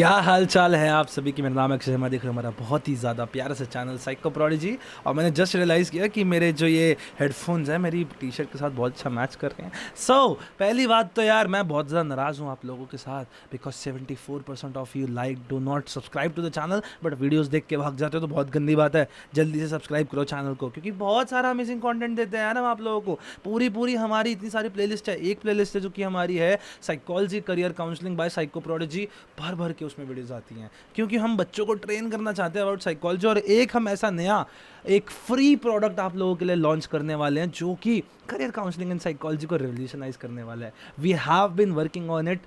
क्या हाल चाल है आप सभी की। मेरा नाम है अक्षय शर्मा, देख रहे हो हमारा बहुत ही ज़्यादा प्यारा सा चैनल साइको प्रोडिजी। और मैंने जस्ट रियलाइज़ किया कि मेरे जो ये हेडफोन्स हैं मेरी टी शर्ट के साथ बहुत अच्छा मैच कर रहे हैं। पहली बात तो यार मैं बहुत ज़्यादा नाराज़ हूँ आप लोगों के साथ, because 74% of you like do not subscribe to the channel, but videos देख के भाग जाते हो तो बहुत गंदी बात है। जल्दी से सब्सक्राइब करो चैनल को, क्योंकि बहुत सारा अमेजिंग कंटेंट देते हैं यार हम आप लोगों को। पूरी पूरी हमारी इतनी सारी प्लेलिस्ट है। एक प्लेलिस्ट है जो कि हमारी है psychology career counselling by psycho prodigy, भर भर के उसमें वीडियोस आती हैं, क्योंकि हम बच्चों को ट्रेन करना चाहते हैं अबाउट साइकोलॉजी। और एक हम ऐसा नया एक फ्री प्रोडक्ट आप लोगों के लिए लॉन्च करने वाले हैं जो कि करियर काउंसलिंग एंड साइकोलॉजी को रिवोल्यूशनाइज करने वाला है। We have been working on it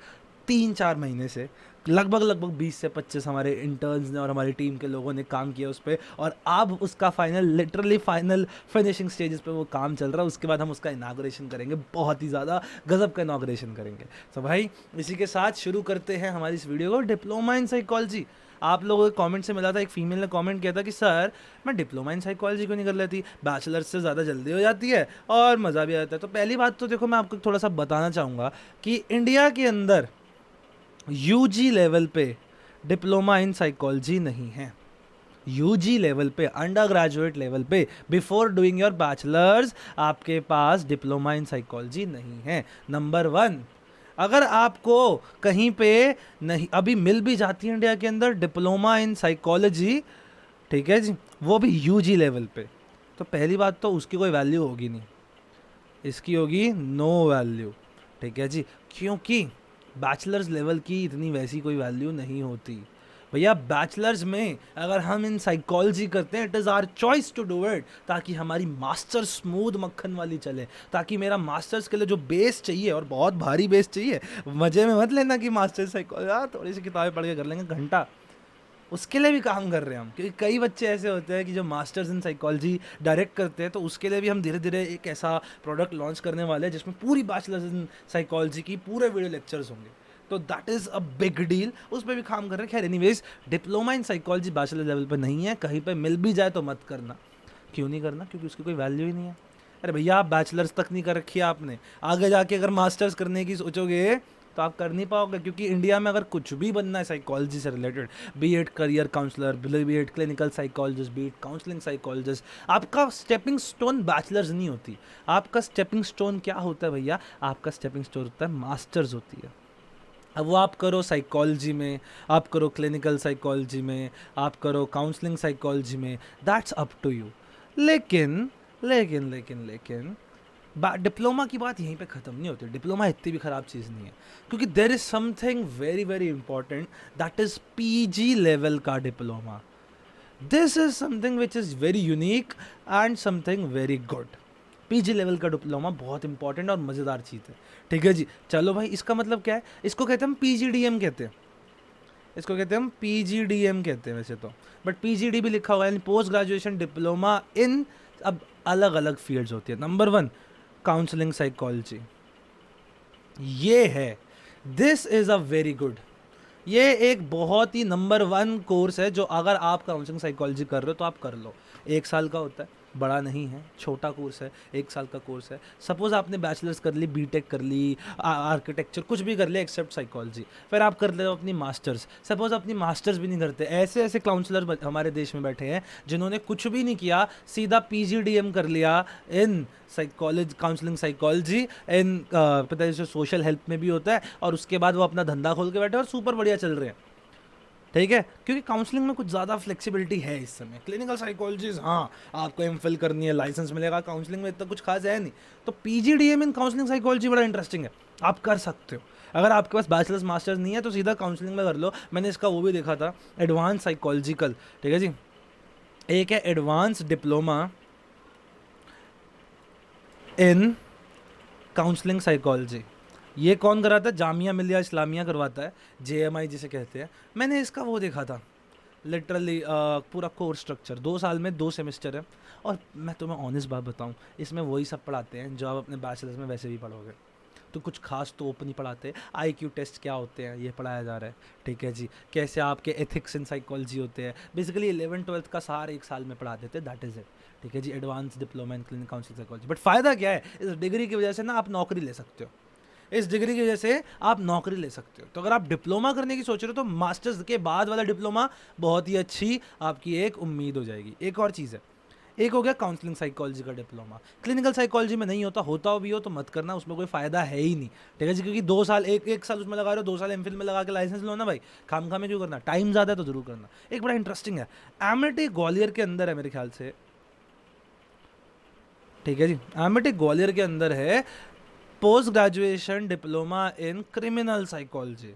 3-4 महीने से। लगभग 20 से 25 हमारे इंटर्न्स ने और हमारी टीम के लोगों ने काम किया उस पर, और अब उसका final literally final finishing stages पे वो काम चल रहा है। उसके बाद हम उसका इनाग्रेशन करेंगे, बहुत ही ज़्यादा गजब का इनाग्रेशन करेंगे। तो भाई इसी के साथ शुरू करते हैं हमारी इस वीडियो को। डिप्लोमा इन साइकोलॉजी, आप लोगों के कमेंट से मिला था, एक फीमेल ने कमेंट किया था कि सर मैं डिप्लोमा इन साइकोलॉजी क्यों नहीं कर लेती, बैचलर्स से ज़्यादा जल्दी हो जाती है और मज़ा भी आता है। तो पहली बात तो देखो, मैं आपको थोड़ा सा बताना चाहूँगा कि इंडिया के अंदर यूजी लेवल पे डिप्लोमा इन साइकोलॉजी नहीं है। यूजी लेवल पे, अंडर ग्रेजुएट लेवल पे, बिफोर डूइंग योर बैचलर्स आपके पास डिप्लोमा इन साइकोलॉजी नहीं है। नंबर वन, अगर आपको कहीं पे नहीं अभी मिल भी जाती है इंडिया के अंदर डिप्लोमा इन साइकोलॉजी, ठीक है जी, वो भी यूजी लेवल पे, तो पहली बात तो उसकी कोई वैल्यू होगी नहीं, इसकी होगी नो वैल्यू। ठीक है जी, क्योंकि बैचलर्स लेवल की इतनी वैसी कोई वैल्यू नहीं होती भैया। बैचलर्स में अगर हम इन साइकोलॉजी करते हैं, it is our choice to do it, ताकि हमारी मास्टर्स स्मूथ मक्खन वाली चले, ताकि मेरा मास्टर्स के लिए जो बेस चाहिए, और बहुत भारी बेस चाहिए, मज़े में मत लेना कि मास्टर्स साइकोलॉजी यार थोड़ी सी किताबें पढ़ के कर लेंगे घंटा, उसके लिए भी काम कर रहे हैं हम। क्योंकि कई बच्चे ऐसे होते हैं कि जो मास्टर्स इन साइकोलॉजी डायरेक्ट करते हैं, तो उसके लिए भी हम धीरे धीरे एक ऐसा प्रोडक्ट लॉन्च करने वाले हैं जिसमें पूरी बैचलर्स इन साइकोलॉजी की पूरे वीडियो लेक्चर्स होंगे। तो that is a big deal, उस पर भी काम कर रहे हैं। खैर anyways, diploma in psychology bachelor level पर नहीं है, कहीं पर मिल भी जाए तो मत करना। क्यों नहीं करना? क्योंकि उसकी कोई वैल्यू ही नहीं है। अरे भैया, आप बैचलर्स तक नहीं कर रखी है आपने, आगे जाके अगर मास्टर्स करने की सोचोगे तो आप कर नहीं पाओगे। क्योंकि इंडिया में अगर कुछ भी बनना है साइकोलॉजी से related, B Ed career counsellor, B Ed clinical psychologist, B Ed counselling psychologist, आपका स्टेपिंग स्टोन बैचलर्स नहीं होती। आपका स्टेपिंग स्टोन क्या होता है भैया? आपका स्टेपिंग स्टोन होता है मास्टर्स होती है। अब वो आप करो साइकोलॉजी में, आप करो क्लिनिकल साइकोलॉजी में, आप करो काउंसलिंग साइकोलॉजी में, दैट्स अप टू यू। लेकिन लेकिन लेकिन लेकिन डिप्लोमा की बात यहीं पे ख़त्म नहीं होती। डिप्लोमा इतनी भी ख़राब चीज़ नहीं है, क्योंकि there is something very very important, that is PG level का diploma. This is something which is very unique and something very good. PG level का डिप्लोमा बहुत इंपॉर्टेंट और मज़ेदार चीज़ है। ठीक है जी, चलो भाई, इसका मतलब क्या है? इसको कहते हैं हम पीजीडीएम कहते हैं, इसको कहते हैं हम पीजीडीएम कहते हैं वैसे तो, बट पीजीडी भी लिखा हुआ है, पोस्ट ग्रेजुएशन डिप्लोमा इन। अब अलग अलग फील्ड्स होती है। नंबर वन, काउंसलिंग साइकोलॉजी, ये है, this is a very good, ये एक बहुत ही नंबर वन कोर्स है जो अगर आप काउंसलिंग साइकोलॉजी कर रहे हो तो आप कर लो। 1 साल का होता है, बड़ा नहीं है, छोटा कोर्स है, 1 साल का कोर्स है। सपोज़ आपने बैचलर्स कर ली, बीटेक कर ली, आर्किटेक्चर कुछ भी कर लिया एक्सेप्ट साइकोलॉजी, फिर आप कर ले अपनी मास्टर्स। सपोज़ अपनी मास्टर्स भी नहीं करते, ऐसे ऐसे काउंसलर हमारे देश में बैठे हैं जिन्होंने कुछ भी नहीं किया, सीधा पीजीडीएम कर लिया in psychology, counselling psychology in, पता है सोशल हेल्प में भी होता है, और उसके बाद वो अपना धंधा खोल के बैठे और सुपर बढ़िया चल रहे हैं। ठीक है, क्योंकि काउंसलिंग में कुछ ज़्यादा फ्लेक्सिबिलिटी है इस समय। क्लिनिकल साइकोलॉजिस्ट, हाँ आपको एमफिल करनी है, लाइसेंस मिलेगा, काउंसलिंग में इतना कुछ खास है नहीं। तो पीजीडीएम इन काउंसलिंग साइकोलॉजी बड़ा इंटरेस्टिंग है, आप कर सकते हो। अगर आपके पास बैचलर्स मास्टर्स नहीं है तो सीधा काउंसलिंग में कर लो। मैंने इसका वो भी देखा था, एडवांस साइकोलॉजिकल, ठीक है जी, एक है एडवांस डिप्लोमा इन काउंसलिंग साइकोलॉजी। ये कौन कराता है? जामिया मिलिया इस्लामिया करवाता है, जेएमआई जिसे कहते हैं। मैंने इसका वो देखा था, लिटरली पूरा कोर्स स्ट्रक्चर 2 साल में 2 सेमेस्टर है। और मैं तुम्हें ऑनेस्ट बात बताऊं, इसमें वही सब पढ़ाते हैं जो आप अपने बैचलर्स में वैसे भी पढ़ोगे। तो कुछ खास तो ओपन ही पढ़ाते। आईक्यू टेस्ट क्या होते हैं ये पढ़ाया जा रहा है, ठीक है जी, कैसे आपके एथिक्स इन साइकोलॉजी होते हैं, बेसिकली 11वीं-12वीं का सार 1 साल में पढ़ा देते हैं, दैट इज़ इट। ठीक है जी, advance diploma in clinical counselling psychology. But फ़ायदा क्या है? इस डिग्री की वजह से ना आप नौकरी ले सकते हो। इस डिग्री की वजह से आप नौकरी ले सकते हो। तो अगर आप डिप्लोमा करने की सोच रहे हो तो मास्टर्स के बाद वाला डिप्लोमा बहुत ही अच्छी आपकी एक उम्मीद हो जाएगी। एक और चीज़ है, एक हो गया काउंसलिंग साइकोलॉजी का डिप्लोमा। क्लिनिकल साइकोलॉजी में नहीं होता, होता भी हो तो मत करना, उसमें कोई फ़ायदा है ही नहीं, ठीक है जी। क्योंकि 2 साल एक साल उसमें लगा रहे हो, 2 साल एमफिल में लगा के लाइसेंस लो ना भाई, खाम में क्यों करना, टाइम ज़्यादा है तो ज़रूर करना। एक बड़ा इंटरेस्टिंग है, एमिटी ग्वालियर के अंदर है मेरे ख्याल से, ठीक है जी, एमिटी ग्वालियर के अंदर है post graduation diploma in criminal psychology.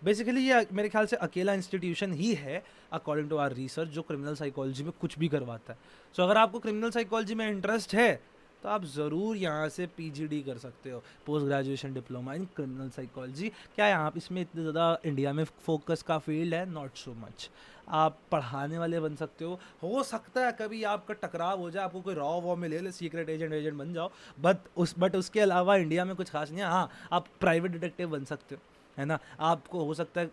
Basically ये मेरे ख्याल से अकेला इंस्टीट्यूशन ही है अकॉर्डिंग टू आर रिसर्च जो क्रिमिनल साइकोलॉजी में कुछ भी करवाता है। सो अगर आपको क्रिमिनल साइकोलॉजी में इंटरेस्ट है तो आप ज़रूर यहाँ से पीजीडी कर सकते हो, post graduation diploma in criminal psychology. क्या है, आप इसमें इतने ज़्यादा इंडिया में फोकस का फील्ड है, नॉट सो मच। आप पढ़ाने वाले बन सकते हो सकता है कभी आपका टकराव हो जाए, आपको कोई रॉ वॉ में ले ले, सीक्रेट एजेंट बन जाओ, बट उसके अलावा इंडिया में कुछ खास नहीं है। हाँ, आप प्राइवेट डिटेक्टिव बन सकते हो, है ना, आपको हो सकता है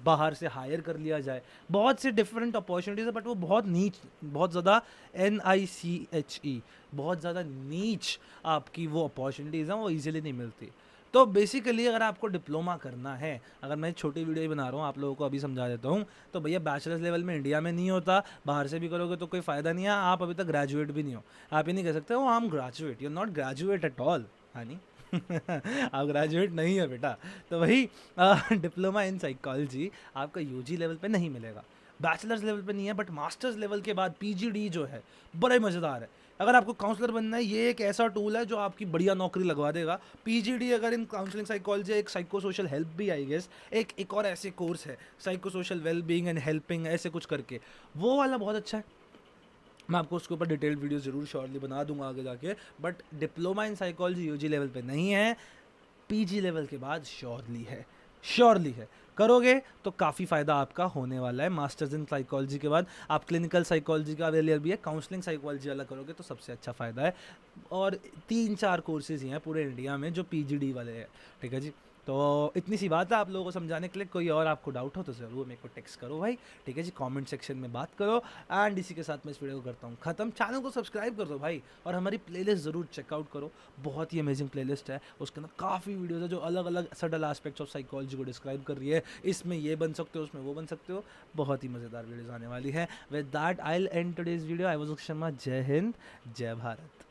बाहर से हायर कर लिया जाए, बहुत से डिफरेंट अपॉर्चुनिटीज़ है, बट वो बहुत नीच, बहुत ज़्यादा NICHE, बहुत ज़्यादा नीच आपकी वो अपॉर्चुनिटीज़ हैं, वो इजीली नहीं मिलती। तो बेसिकली अगर आपको डिप्लोमा करना है, अगर मैं छोटी वीडियो ही बना रहा हूँ आप लोगों को अभी समझा देता हूँ, तो भैया बैचलर्स लेवल में इंडिया में नहीं होता, बाहर से भी करोगे तो कोई फ़ायदा नहीं है, आप अभी तक ग्रेजुएट भी नहीं हो। आप ये नहीं कह सकते हो I am graduate, you are not graduate at all, हाँ नहीं आप ग्रेजुएट नहीं है बेटा। तो वही डिप्लोमा इन साइकोलॉजी आपका यूजी लेवल पे नहीं मिलेगा, बैचलर्स लेवल पे नहीं है, बट मास्टर्स लेवल के बाद पीजीडी जो है बड़ा ही मज़ेदार है। अगर आपको काउंसलर बनना है, ये एक ऐसा टूल है जो आपकी बढ़िया नौकरी लगवा देगा। पीजीडी अगर इन काउंसलिंग साइकोलॉजी, एक साइको सोशल हेल्प भी आई गेस, एक और ऐसे कोर्स है psycho social well being and helping, ऐसे कुछ करके, वो वाला बहुत अच्छा है। मैं आपको उसके ऊपर डिटेल्ड वीडियो ज़रूर शॉर्टली बना दूंगा आगे जाके। But diploma in psychology UG level पे नहीं है, पीजी लेवल के बाद श्योरली है, श्योरली है। करोगे तो काफ़ी फ़ायदा आपका होने वाला है। मास्टर्स इन साइकोलॉजी के बाद आप क्लिनिकल साइकोलॉजी का अवेलेबल भी है, काउंसलिंग साइकोलॉजी वाला करोगे तो सबसे अच्छा फ़ायदा है। और 3-4 कोर्सेज ही हैं पूरे इंडिया में जो पीजीडी वाले हैं, ठीक है जी। तो इतनी सी बात है आप लोगों को समझाने के लिए। कोई और आपको डाउट हो तो ज़रूर मेरे को टेक्स्ट करो भाई, ठीक है जी, कमेंट सेक्शन में बात करो। एंड इसी के साथ मैं इस वीडियो को करता हूँ ख़त्म। चैनल को सब्सक्राइब कर दो भाई, और हमारी प्लेलिस्ट ज़रूर चेकआउट करो, बहुत ही अमेजिंग प्लेलिस्ट है, उसके अंदर काफ़ी वीडियोज़ है जो अलग अलग सडल एस्पेक्ट्स ऑफ साइकोलॉजी को डिस्क्राइब कर रही है। इसमें ये बन सकते हो, उसमें वो बन सकते हो, बहुत ही मज़ेदार वीडियोज़ आने वाली है। With that I will and today's video. I was Sharma, जय हिंद, जय भारत।